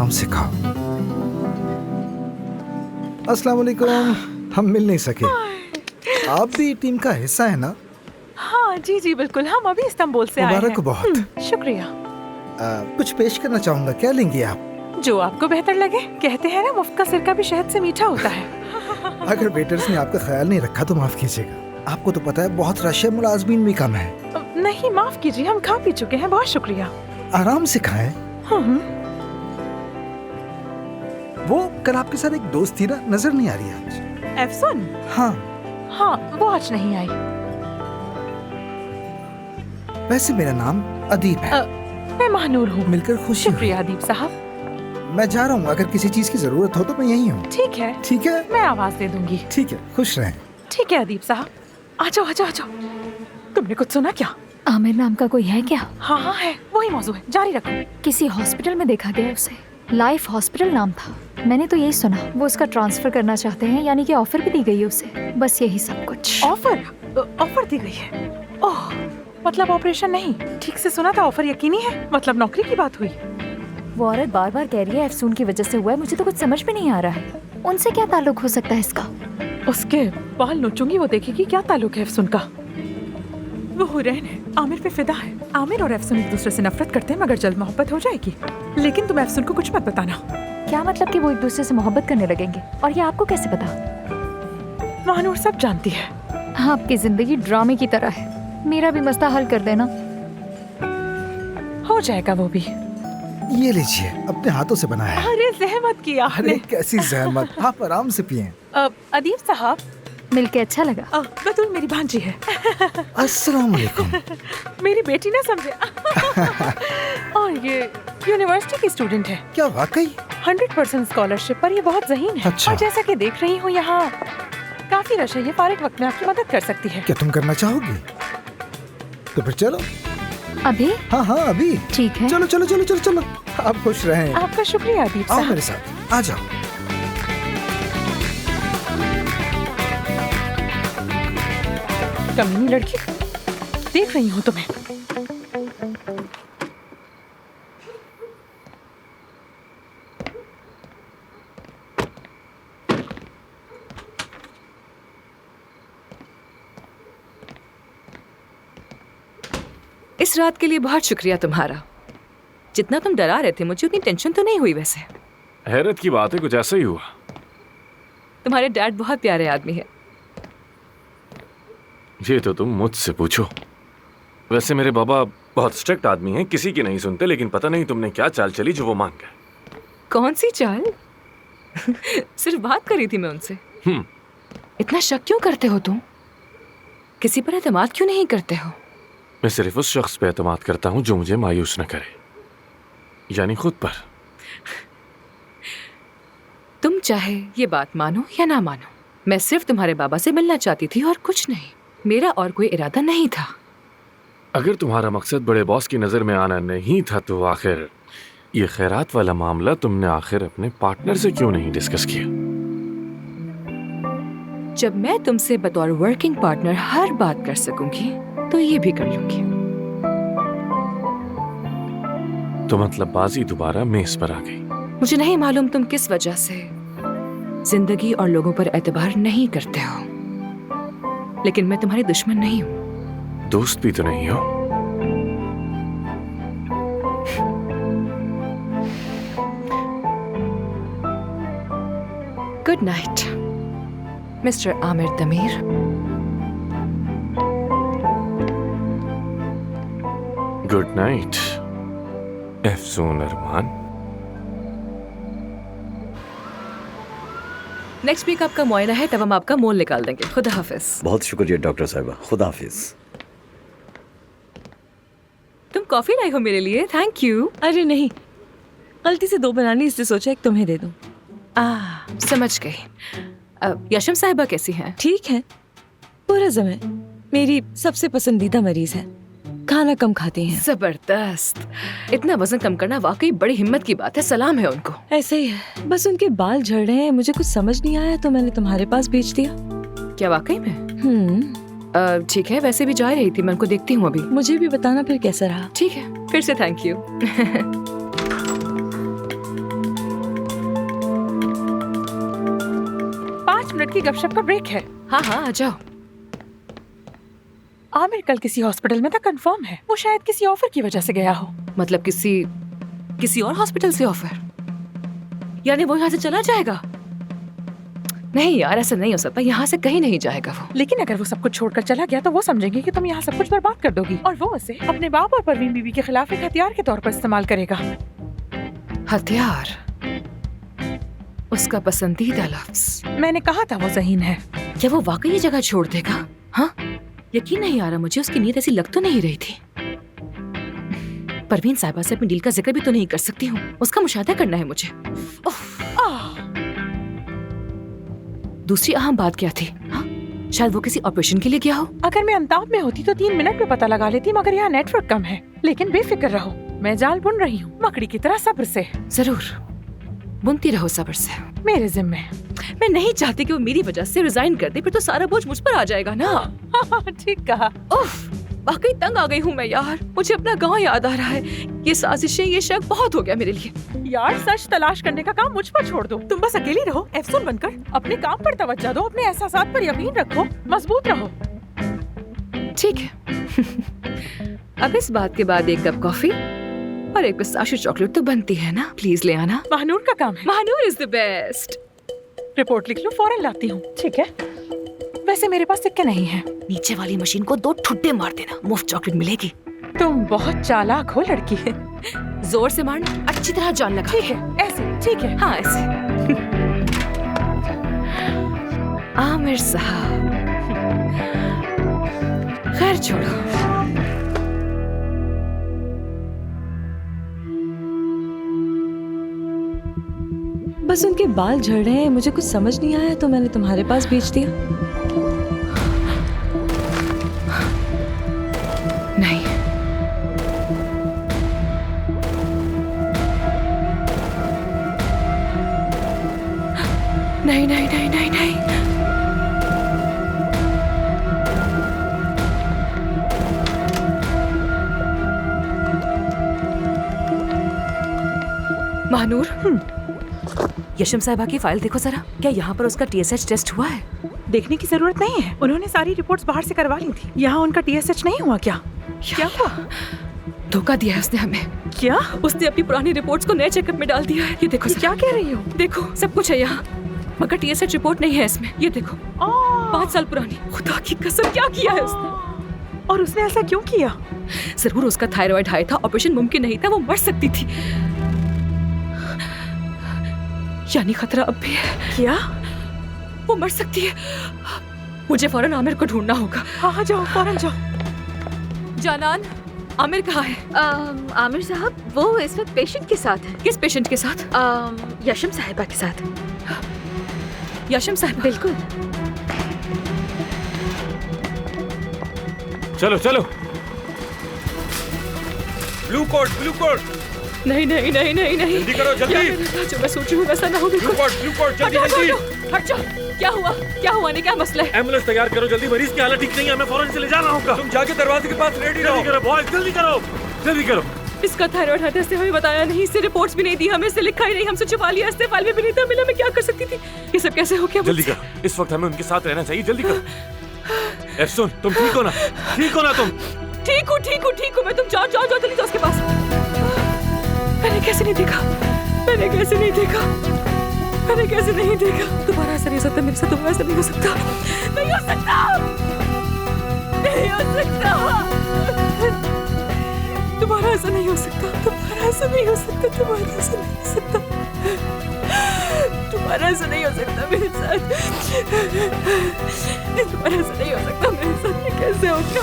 आराम से खाओ। अस्सलाम वालेकुम। हम मिल नहीं सके। आप भी टीम का हिस्सा है ना? हाँ जी जी बिल्कुल, हम अभी इस्तांबुल से आए हैं। मुबारक बहुत। शुक्रिया। कुछ पेश करना चाहूँगा, क्या लेंगी आप? जो आपको बेहतर लगे। कहते हैं ना, मुफ्त का सिरका भी शहद से मीठा होता है। अगर वेटर्स ने आपका ख्याल नहीं रखा तो माफ कीजिएगा। आपको तो पता है बहुत रश है, मुलाजमीन भी कम है। नहीं माफ कीजिए, हम खा पी चुके हैं, बहुत शुक्रिया। आराम से खाएं। वो कल आपके साथ एक दोस्त थी ना, नजर नहीं आ रही आज। एफसन? हाँ, वो आज नहीं आई। वैसे मेरा नाम अदीब है। मैं महानूर हूँ। मिलकर खुशी हुई। शुक्रिया अदीब साहब। मैं जा रहा हूँ, अगर किसी चीज की जरूरत हो तो मैं यहीं हूँ। ठीक है। ठीक है, मैं आवाज दे दूंगी। ठीक है, खुश रहें। ठीक है अदीब साहब, आ जाओ आ जाओ आ जाओ। तुमने कुछ सुना क्या? आमिर नाम का कोई है क्या? हाँ हाँ है, वही मौजू है, जारी रखो। किसी हॉस्पिटल में देखा गया उसे। लाइफ हॉस्पिटल नाम था। मैंने तो यही सुना वो उसका ट्रांसफर करना चाहते हैं, यानी कि ऑफर भी दी गई है उसे। बस यही सब कुछ। ऑफर दी गई है? ओह, मतलब ऑपरेशन नहीं। ठीक से सुना था, ऑफर यकीनी है, मतलब नौकरी की बात हुई। वो औरत बार बार कह रही है अफसून की वजह से हुआ है। मुझे तो कुछ समझ में नहीं आ रहा है। उनसे क्या ताल्लुक हो सकता है इसका? उसके बाल नोचूंगी, वो देखेगी क्या ताल्लुक है अफसून का। वो हुरैन है, आमिर पे फिदा है। आमिर और अफसून एक दूसरे से नफरत करते हैं, मगर जल्द मोहब्बत हो जाएगी। लेकिन तुम अफसून को कुछ मत बताना। क्या मतलब कि वो एक दूसरे से मोहब्बत करने लगेंगे? और ये आपको कैसे पता? महानूर सब जानती है। हाँ, आपकी जिंदगी ड्रामे की तरह है। मेरा भी मसला हल कर देना। हो जाएगा वो भी। ये लीजिए, अपने हाथों से बनाया है। अरे जहमत किया आपने। अरे कैसी जहमत, आप आराम से पिएं। अदीब साहब, मिलके अच्छा लगा। बतूल मेरी भांजी है। अस्सलाम वालेकुम। मेरी बेटी ना समझे। और ये यूनिवर्सिटी की स्टूडेंट है। क्या वाकई? 100% स्कॉलरशिप पर ये बहुत ज़हीन है। अच्छा। और जैसा कि देख रही हूँ यहाँ काफी रश है, ये फारिग वक्त में आपकी मदद कर सकती है। क्या तुम करना चाहोगी? तो फिर चलो। अभी? हाँ हाँ अभी। ठीक है। चलो चलो चलो चलो चलो। आप खुश रहें। आपका शुक्रिया अदीब आओ साहब। मेरे साथ, आ जाओ। कमीनी लड़की, देख रही हूँ तुम्हें। इस रात के लिए बहुत शुक्रिया तुम्हारा। जितना तुम डरा रहे थे, मुझे उतनी टेंशन तो नहीं हुई। वैसे हैरत की बात है, कुछ ऐसा ही हुआ। तुम्हारे डैड बहुत प्यारे आदमी है। ये तो तुम मुझसे पूछो। वैसे मेरे बाबा बहुत स्ट्रिक्ट आदमी हैं, किसी की नहीं सुनते, लेकिन पता नहीं तुमने क्या चाल चली जो वो मान गए। कौन सी चाल? सिर्फ बात करी थी मैं उनसे। इतना शक क्यों करते हो तुम? किसी पर एतमाद क्यों नहीं करते हो? मैं सिर्फ उस शख्स पे एतमाद करता हूँ जो मुझे मायूस न करे, यानी खुद पर। तुम चाहे ये बात मानो या ना मानो, मैं सिर्फ तुम्हारे बाबा से मिलना चाहती थी और कुछ नहीं। मेरा और कोई इरादा नहीं था। अगर तुम्हारा मकसद बड़े बॉस की नजर में आना नहीं था तो आखिर ये खैरात वाला मामला तुमने आखिर अपने पार्टनर से क्यों नहीं डिस्कस किया? जब मैं तुमसे बतौर वर्किंग पार्टनर हर बात कर सकूंगी तो ये भी कर लूंगी। तो मतलब बाजी दोबारा मेज पर आ गई। मुझे नहीं मालूम तुम किस वजह से जिंदगी और लोगों पर एतबार नहीं करते हो, लेकिन मैं तुम्हारी दुश्मन नहीं हूँ। दोस्त भी तो नहीं हो। Good night mister Aamir Tamir. Good night Afsoon Armaan. Next week आपका मुआयना है, तब हम आपका मोल निकाल देंगे। खुदा हाफिज। बहुत शुक्रिया डॉक्टर साहिबा, खुदा हाफिज। तुम कॉफी लाई हो मेरे लिए? Thank you. अरे नहीं, गलती से 2 बनानी, इसलिए सोचा एक तुम्हें दे दूं। समझ गई। यशम साहिबा कैसी हैं? ठीक है, पुरज़म है। मेरी सबसे पसंदीदा मरीज है, खाना कम खाती हैं। जबरदस्त। इतना वजन कम करना वाकई बड़ी हिम्मत की बात है, सलाम है उनको। ऐसे ही है, बस उनके बाल झड़ रहे हैं, मुझे कुछ समझ नहीं आया तो मैंने तुम्हारे पास भेज दिया। क्या वाकई में? ठीक है, वैसे भी जा रही थी, मैं उनको देखती हूँ अभी। मुझे भी बताना फिर कैसा रहा। ठीक है, फिर से थैंक यू। मिनट की गपशप का ब्रेक है। हाँ हाँ आ जाओ। आमिर कल किसी हॉस्पिटल में था, कंफर्म है। वो शायद किसी ऑफर की वजह से गया हो। मतलब किसी और हॉस्पिटल से ऑफर, यानी वो यहाँ से चला जाएगा? नहीं यार, ऐसा नहीं हो सकता, यहाँ से कहीं नहीं जाएगा वो। लेकिन अगर वो सब कुछ छोड़कर चला गया तो वो समझेंगे कि तुम यहाँ सब कुछ बर्बाद कर दोगी, और वो उसे अपने बाप और परवीन बीबी के खिलाफ एक हथियार के तौर पर इस्तेमाल करेगा। हथियार? उसका पसंदीदा लफ्ज। मैंने कहा था वो ज़हीन है। क्या वो वाकई ये जगह छोड़ देगा? हाँ, यकीन नहीं आ रहा मुझे, उसकी नीयत ऐसी लग तो नहीं रही थी। परवीन साहिबा से अपनी डील का जिक्र भी तो नहीं कर सकती हूँ, उसका मुशाहिदा करना है मुझे। दूसरी अहम बात क्या थी? हाँ, शायद वो किसी ऑपरेशन के लिए गया हो। अगर मैं अंताब में होती तो 3 मिनट में पता लगा लेती, मगर यहाँ नेटवर्क कम है। लेकिन बेफिक्र रहो, मैं जाल बुन रही हूँ, मकड़ी की तरह सब्र से। जरूर बुनती रहो सब्र से, मेरे जिम्मे। मैं नहीं चाहती कि वो मेरी वजह से रिजाइन कर दे, फिर तो सारा बोझ मुझ पर आ जाएगा ना। ठीक कहा। उफ, वाकई तंग आ गई हूँ मैं यार। मुझे अपना गांव याद आ रहा है। ये साजिशें, ये शक बहुत हो गया मेरे लिए। यार सच तलाश करने का काम मुझ पर छोड़ दो। तुम बस अकेली रहो, एफसून बनकर अपने काम पर तवज्जो दो, अपने एहसासात पर यकीन रखो, मजबूत रहो। ठीक है। अब इस बात के बाद एक कप कॉफी और एक पिस्ताशियो चॉकलेट तो बनती है ना? प्लीज ले आना। महानूर का काम है। Mahnoor is the best. Report लिख लो, फौरन लाती हूँ। ठीक है, वैसे मेरे पास सिक्के नहीं है। नीचे वाली मशीन को 2 ठुड्डे मार देना, मुफ्त चॉकलेट मिलेगी। तुम बहुत चालाक हो लड़की। जोर से मारना, अच्छी तरह जान लगा। ठीक है, ऐसे ठीक है। हाँ ऐसे। आमिर साहब, खैर छोड़ो। बस उनके बाल झड़ रहे हैं, मुझे कुछ समझ नहीं आया तो मैंने तुम्हारे पास भेज दिया। नहीं, नहीं नहीं नहीं नहीं नहीं। महानूर, यशम साहिबा की फाइल देखो जरा। क्या यहाँ पर उसका TSH टेस्ट हुआ है? देखने की जरूरत नहीं है, उन्होंने सारी रिपोर्ट्स बाहर से करवा ली थी। यहाँ उनका TSH नहीं हुआ क्या? क्या हुआ? धोखा दिया है उसने हमें। क्या? उसने अपनी पुरानी रिपोर्ट्स को नए चेकअप में डाल दिया है। ये देखो, क्या कह रही हो? देखो सब कुछ है यहाँ, मगर TSH रिपोर्ट नहीं है इसमें। ये देखो, 5 साल पुरानी। खुदा की कसम, क्या किया है उसने? और उसने ऐसा क्यों किया? जरूर उसका थायराइड हाई था, ऑपरेशन मुमकिन नहीं था, वो मर सकती थी। यानी खतरा अब भी है। क्या? वो मर सकती है। मुझे फौरन आमिर को ढूंढना होगा। हाँ जाओ, फौरन जाओ। जानान, आमिर कहाँ है? आमिर साहब वो इस वक्त पेशेंट के साथ है। किस पेशेंट के साथ? यशम साहिबा के साथ। यशम साहिबा? बिल्कुल। चलो चलो। Blue coat. नहीं नहीं नहीं नहीं नहीं, जल्दी करो, जल्दी। जो मैं सोच रही हूँ वैसा ना हो। ब्लू कोट, जल्दी जल्दी। हट जाओ। क्या हुआ ने क्या मसला है? एम्बुलेंस तैयार करो जल्दी, मरीज की हालत ठीक नहीं है, मैं फौरन से ले जाना होगा। तुम जाके दरवाजे के पास रेडी रहो। जल्दी करो बॉयज, जल्दी करो। इसका थायराइड हाई टेस्ट हमें बताया नहीं, इससे रिपोर्ट्स भी नहीं दी, हमें इससे लिखा ही नहीं, हमसे छुपा लिया, इससे फाइल में भी नहीं था मिला। मैं क्या कर सकती थी? ये सब कैसे हो गया? जल्दी करो, इस वक्त हमें उनके साथ रहना चाहिए, जल्दी करो। एफसून, तुम ठीक हो ना? तुम? ठीक हूँ मैं। तुम जाओ जल्दी जाओ उसके पास। मैंने कैसे नहीं देखा? दोबारा ऐसा नहीं हो सकता मेरे साथ, दोबारा ऐसा नहीं हो सकता। दोबारा ऐसा नहीं हो सकता मेरे साथ। दोबारा ऐसा नहीं हो सकता मेरे साथ। कैसे हो गया?